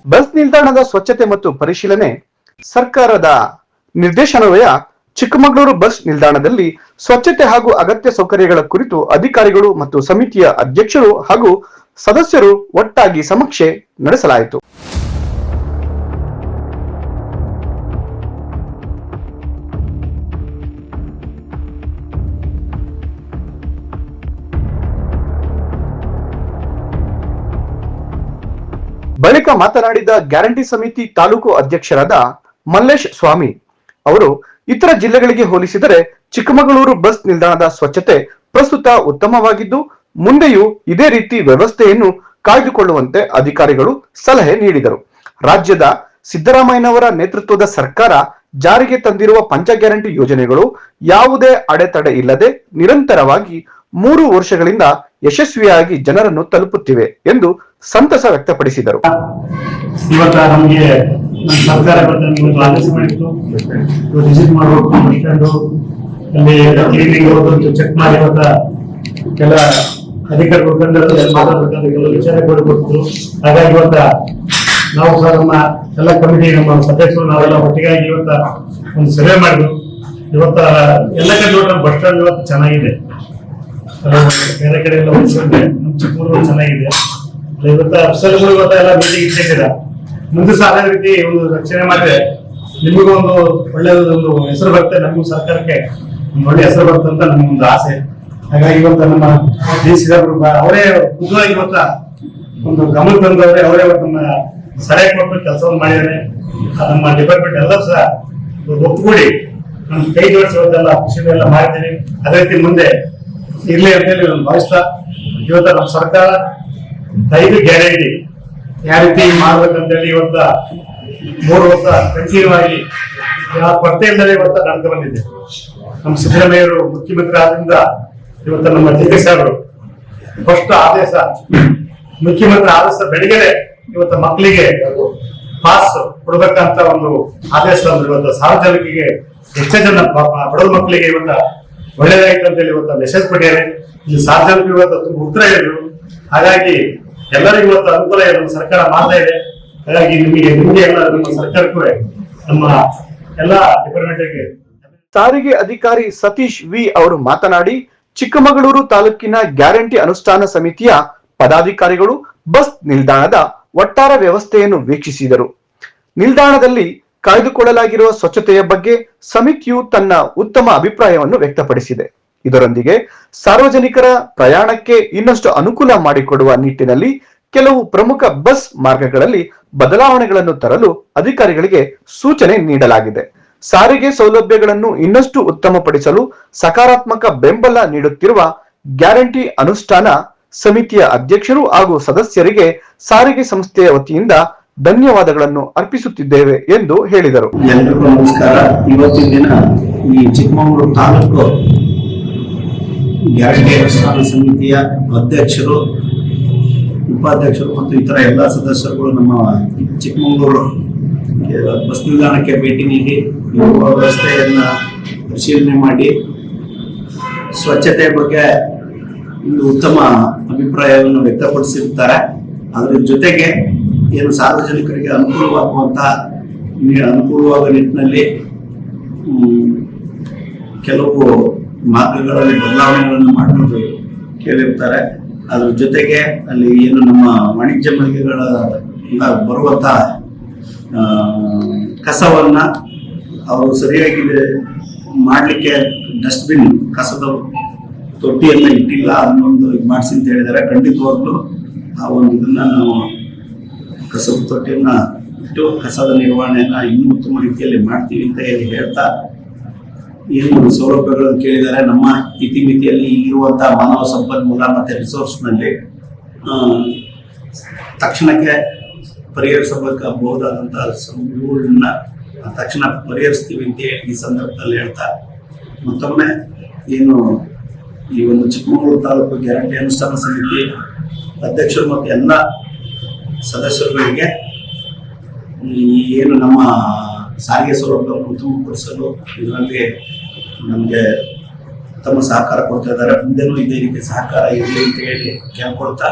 Bus ನಿಲ್ದಾಣದ ಸ್ವಚ್ಛತೆ ಮತ್ತು ಪರಿಶೀಲನೆ ಸರ್ಕಾರದ ನಿರ್ದೇಶನವಯ ಚಿಕ್ಕಮಗಳೂರು ಬಸ್ ನಿಲ್ದಾಣದಲ್ಲಿ ಸ್ವಚ್ಛತೆ ಹಾಗೂ ಅಗತ್ಯ ಸೌಕರ್ಯಗಳ ಕುರಿತು ಅಧಿಕಾರಿಗಳು ಮತ್ತು ಸಮಿತಿಯ ಅಧ್ಯಕ್ಷರು ಹಾಗೂ ಸದಸ್ಯರು ಒಟ್ಟಾಗಿ ಸಮೀಕ್ಷೆ ನಡೆಸಲಾಯಿತು. ಬಳಿಕ ಮಾತನಾಡಿದ ಗ್ಯಾರಂಟಿ ಸಮಿತಿ ತಾಲೂಕು ಅಧ್ಯಕ್ಷರಾದ ಮಲ್ಲೇಶ್ ಸ್ವಾಮಿ ಅವರು ಇತರ ಜಿಲ್ಲೆಗಳಿಗೆ ಹೋಲಿಸಿದರೆ ಚಿಕ್ಕಮಗಳೂರು ಬಸ್ ನಿಲ್ದಾಣದ ಸ್ವಚ್ಛತೆ ಪ್ರಸ್ತುತ ಉತ್ತಮವಾಗಿದ್ದು ಮುಂದೆಯೂ ಇದೇ ರೀತಿ ವ್ಯವಸ್ಥೆಯನ್ನು ಕಾಯ್ದುಕೊಳ್ಳುವಂತೆ ಅಧಿಕಾರಿಗಳು ಸಲಹೆ ನೀಡಿದರು. ರಾಜ್ಯದ ಸಿದ್ದರಾಮಯ್ಯನವರ ನೇತೃತ್ವದ ಸರ್ಕಾರ ಜಾರಿಗೆ ತಂದಿರುವ ಪಂಚ ಗ್ಯಾರಂಟಿ ಯೋಜನೆಗಳು ಯಾವುದೇ ಅಡೆತಡೆ ಇಲ್ಲದೆ ನಿರಂತರವಾಗಿ 3 ವರ್ಷಗಳಿಂದ ಯಶಸ್ವಿಯಾಗಿ ಜನರನ್ನು ತಲುಪುತ್ತಿವೆ ಎಂದು ಸಂತಸ ವ್ಯಕ್ತಪಡಿಸಿದರು. ಸರ್ಕಾರ ಆದೇಶ ಮಾಡಿತ್ತು, ವಿಸಿಟ್ ಮಾಡಬೇಕು, ಚೆಕ್ ಮಾಡಿ ಕೆಲ ಅಧಿಕಾರಿಗಳು ಮಾತಾಡಬೇಕಾದ ವಿಚಾರ ಕೊಡ್ಬೇಕು. ಹಾಗಾಗಿ ಇವತ್ತ ನಾವು ಸಹ ನಮ್ಮ ಎಲ್ಲ ಕಮಿಟಿ ನಮ್ಮ ಸದಸ್ಯರು ನಾವೆಲ್ಲ ಒಟ್ಟಿಗಾಗಿ ಇವತ್ತ ಒಂದು ಸರ್ವೆ ಮಾಡಿದ್ವು. ಇವತ್ತ ಎಲ್ಲ ಕಡೆ ಬಸ್ ಸ್ಟ್ಯಾಂಡ್ ಇವತ್ತು ಚೆನ್ನಾಗಿದೆ, ಬೇರೆ ಕಡೆ ಎಲ್ಲ ಹೋಲಿಸಿದ್ರೆ ನಮ್ಮ ಚಿಕ್ಕಮಗಳೂರು ಚೆನ್ನಾಗಿದೆ. ಇವತ್ತ ಅಫ್ಸರ್ಗಳು ಇವತ್ತ ಎಲ್ಲ ಮೀಟಿಂಗ್ ಇಟ್ಟಿದ್ದೀರಾ. ಮುಂದೆ ಸಹ ಅದೇ ರೀತಿ ಒಂದು ರಕ್ಷಣೆ ಮಾಡಿದ್ರೆ ನಿಮಗೂ ಒಂದು ಒಳ್ಳೆಯದೊಂದು ಹೆಸರು ಬರುತ್ತೆ, ನಮಗೂ ಸರ್ಕಾರಕ್ಕೆ ಒಂದು ಒಳ್ಳೆ ಹೆಸರು ಬರುತ್ತೆ ಅಂತ ನಮಗೊಂದು ಆಸೆ. ಹಾಗಾಗಿ ಇವತ್ತು ನಮ್ಮ ಡಿ.ಸಿ ಅವರೇ ಖುದ್ದಾಗಿ ಇವತ್ತ ಒಂದು ಗಮನ ತಂದವರೇ, ಅವರೇ ನಮ್ಮ ಸಲಹೆ ಕೊಟ್ಟು ಕೆಲಸವನ್ನು ಮಾಡಿದ್ದಾರೆ. ನಮ್ಮ ಡಿಪಾರ್ಟ್ಮೆಂಟ್ ಎಲ್ಲರೂ ಸಹ ಒಪ್ಪುಗೂಡಿ ನಮ್ಮ ಕೈ ಜೋಡಿಸಿ ಇವತ್ತೆಲ್ಲ ಖುಷಿಯೆಲ್ಲ ಮಾಡ್ತೀವಿ. ಅದೇ ರೀತಿ ಮುಂದೆ ಇರ್ಲಿ ಅಂತೇಳಿ ನಾನು ಭಾವಿಸ್ತಾ ಇವತ್ತ ನಮ್ಮ ಸರ್ಕಾರ 5 ಗ್ಯಾರಂಟಿ ಯಾವ ರೀತಿ ಮಾಡ್ಬೇಕಂತೇಳಿ ಇವತ್ತ 3 ವರ್ಷ ಕಂಟಿನ್ಯೂ ಆಗಿ ಯಾವ ಕೊರತೆ ಇಲ್ಲದೆ ಇವತ್ತ ನಡೆದು ಬಂದಿದೆ. ನಮ್ಮ ಸಿದ್ದರಾಮಯ್ಯರು ಮುಖ್ಯಮಂತ್ರಿ ಆದ್ರಿಂದ ಇವತ್ತ ನಮ್ಮ ಡಿ.ಕೆ ಸಾಹೇಬರು ಫಸ್ಟ್ ಆದೇಶ, ಮುಖ್ಯಮಂತ್ರಿ ಆದೇಶ ಬೆಳಗ್ಗೆ ಇವತ್ತ ಮಕ್ಕಳಿಗೆ ಪಾಸ್ ಕೊಡ್ಬೇಕಂತ ಒಂದು ಆದೇಶ ಅಂದ್ರೆ ಇವತ್ತು ಸಾರ್ವಜನಿಕರಿಗೆ ಎಷ್ಟೇ ಜನ ಬಡವ ಮಕ್ಕಳಿಗೆ ಇವತ್ತ ಒಳ್ಳೇದಾಯ್ತು ಅಂತೇಳಿ ಇವತ್ತ ಮೆಸೇಜ್ ಕೊಟ್ಟಿದ್ದಾರೆ. ಇಲ್ಲಿ ಸಾರ್ವಜನಿಕರು ಇವತ್ತು ಉತ್ತರ ಹೇಳಿದ್ರು. ಹಾಗಾಗಿ ಎಲ್ಲರಿಗೂ ಇವತ್ತು ಅನುಕೂಲ ನಮ್ಮ ಸರ್ಕಾರ ಮಾಡ್ತಾ ಇದೆ. ಹಾಗಾಗಿ ನಿಮಗೆ ಎಲ್ಲ ನಮ್ಮ ಸರ್ಕಾರಕ್ಕೂ ನಮ್ಮ ಎಲ್ಲ ಡಿಪಾರ್ಟ್ಮೆಂಟ್ಗೆ. ಸಾರಿಗೆ ಅಧಿಕಾರಿ ಸತೀಶ್ ವಿ ಅವರು ಮಾತನಾಡಿ, ಚಿಕ್ಕಮಗಳೂರು ತಾಲೂಕಿನ ಗ್ಯಾರಂಟಿ ಅನುಷ್ಠಾನ ಸಮಿತಿಯ ಪದಾಧಿಕಾರಿಗಳು ಬಸ್ ನಿಲ್ದಾಣದ ಒಟ್ಟಾರೆ ವ್ಯವಸ್ಥೆಯನ್ನು ವೀಕ್ಷಿಸಿದರು. ನಿಲ್ದಾಣದಲ್ಲಿ ಕಾಯ್ದುಕೊಳ್ಳಲಾಗಿರುವ ಸ್ವಚ್ಛತೆಯ ಬಗ್ಗೆ ಸಮಿತಿಯು ತನ್ನ ಉತ್ತಮ ಅಭಿಪ್ರಾಯವನ್ನು ವ್ಯಕ್ತಪಡಿಸಿದೆ. ಇದರೊಂದಿಗೆ ಸಾರ್ವಜನಿಕರ ಪ್ರಯಾಣಕ್ಕೆ ಇನ್ನಷ್ಟು ಅನುಕೂಲ ಮಾಡಿಕೊಡುವ ನಿಟ್ಟಿನಲ್ಲಿ ಕೆಲವು ಪ್ರಮುಖ ಬಸ್ ಮಾರ್ಗಗಳಲ್ಲಿ ಬದಲಾವಣೆಗಳನ್ನು ತರಲು ಅಧಿಕಾರಿಗಳಿಗೆ ಸೂಚನೆ ನೀಡಲಾಗಿದೆ. ಸಾರಿಗೆ ಸೌಲಭ್ಯಗಳನ್ನು ಇನ್ನಷ್ಟು ಉತ್ತಮಪಡಿಸಲು ಸಕಾರಾತ್ಮಕ ಬೆಂಬಲ ನೀಡುತ್ತಿರುವ ಗ್ಯಾರಂಟಿ ಅನುಷ್ಠಾನ ಸಮಿತಿಯ ಅಧ್ಯಕ್ಷರು ಹಾಗೂ ಸದಸ್ಯರಿಗೆ ಸಾರಿಗೆ ಸಂಸ್ಥೆಯ ವತಿಯಿಂದ ಧನ್ಯವಾದಗಳನ್ನು ಅರ್ಪಿಸುತ್ತಿದ್ದೇವೆ ಎಂದು ಹೇಳಿದರು. ಎಲ್ಲರಿಗೂ ನಮಸ್ಕಾರ. ಇವತ್ತಿನ ದಿನ ಈ ಚಿಕ್ಕಮಗಳೂರು ತಾಲೂಕು ಗ್ಯಾರಂಟಿ ಅನುಷ್ಠಾನ ಸಮಿತಿಯ ಅಧ್ಯಕ್ಷರು, ಉಪಾಧ್ಯಕ್ಷರು ಮತ್ತು ಇತರ ಎಲ್ಲ ಸದಸ್ಯರುಗಳು ನಮ್ಮ ಚಿಕ್ಕಮಗಳೂರು ಬಸ್ ನಿಲ್ದಾಣಕ್ಕೆ ಭೇಟಿ ನೀಡಿ ವ್ಯವಸ್ಥೆಯನ್ನ ಪರಿಶೀಲನೆ ಮಾಡಿ ಸ್ವಚ್ಛತೆ ಬಗ್ಗೆ ಒಂದು ಉತ್ತಮ ಅಭಿಪ್ರಾಯವನ್ನು ವ್ಯಕ್ತಪಡಿಸಿರ್ತಾರೆ. ಅದರ ಜೊತೆಗೆ ಏನು ಸಾರ್ವಜನಿಕರಿಗೆ ಅನುಕೂಲವಾಗುವ ನಿಟ್ಟಿನಲ್ಲಿ ಕೆಲವು ಮಾರ್ಗಗಳಲ್ಲಿ ಬದಲಾವಣೆಗಳನ್ನು ಮಾಡಲು ಕೇಳಿರ್ತಾರೆ. ಅದ್ರ ಜೊತೆಗೆ ಅಲ್ಲಿ ಏನು ನಮ್ಮ ವಾಣಿಜ್ಯ ಮಳಿಗೆಗಳ ಬರುವಂತ ಕಸವನ್ನ ಅವರು ಸರಿಯಾಗಿ ಮಾಡಲಿಕ್ಕೆ ಡಸ್ಟ್ಬಿನ್, ಕಸದ ತೊಟ್ಟಿಯನ್ನ ಇಟ್ಟಿಲ್ಲ, ಅದನ್ನೊಂದು ಇದು ಮಾಡಿಸಿ ಅಂತ ಹೇಳಿದ್ದಾರೆ. ಖಂಡಿತವಾಗ್ಲೂ ಆ ಒಂದು ಇದನ್ನ ನಾವು ಕಸದ ತೊಟ್ಟಿಯನ್ನ ಇಟ್ಟು ಕಸದ ನಿರ್ವಹಣೆಯನ್ನ ಇನ್ನೂ ಉತ್ತಮ ರೀತಿಯಲ್ಲಿ ಮಾಡ್ತೀವಿ ಅಂತ ಹೇಳ್ತಾ, ಏನು ಸೌಲಭ್ಯಗಳನ್ನು ಕೇಳಿದ್ದಾರೆ, ನಮ್ಮ ಇತಿಮಿತಿಯಲ್ಲಿ ಈಗಿರುವಂತಹ ಮಾನವ ಸಂಪನ್ಮೂಲ ಮತ್ತೆ ರಿಸೋರ್ಸ್ ನಲ್ಲಿ ತಕ್ಷಣಕ್ಕೆ ಪರಿಹರಿಸಬೇಕಾಗಬಹುದಾದಂತಹ ಇವುಗಳನ್ನ ತಕ್ಷಣ ಪರಿಹರಿಸ್ತೀವಿ ಅಂತ ಈ ಸಂದರ್ಭದಲ್ಲಿ ಹೇಳ್ತಾ, ಮತ್ತೊಮ್ಮೆ ಏನು ಈ ಒಂದು ಚಿಕ್ಕಮಗಳೂರು ತಾಲೂಕು ಗ್ಯಾರಂಟಿ ಅನುಷ್ಠಾನ ಸಮಿತಿ ಅಧ್ಯಕ್ಷರು ಮತ್ತು ಎಲ್ಲ ಸದಸ್ಯರುಗಳಿಗೆ ಏನು ನಮ್ಮ ಸಾರಿಗೆ ಸೌಲಭ್ಯವನ್ನು ಉತ್ತಮಪಡಿಸಲು ಇದರಲ್ಲಿ ನಮಗೆ ತಮ್ಮ ಸಹಕಾರ ಕೊಡ್ತಾ ಇದ್ದಾರೆ. ಮುಂದೆನೂ ಇದೇ ರೀತಿ ಸಹಕಾರ ಇರಲಿ ಅಂತ ಹೇಳಿ ಕೇಳ್ಕೊಳ್ತಾ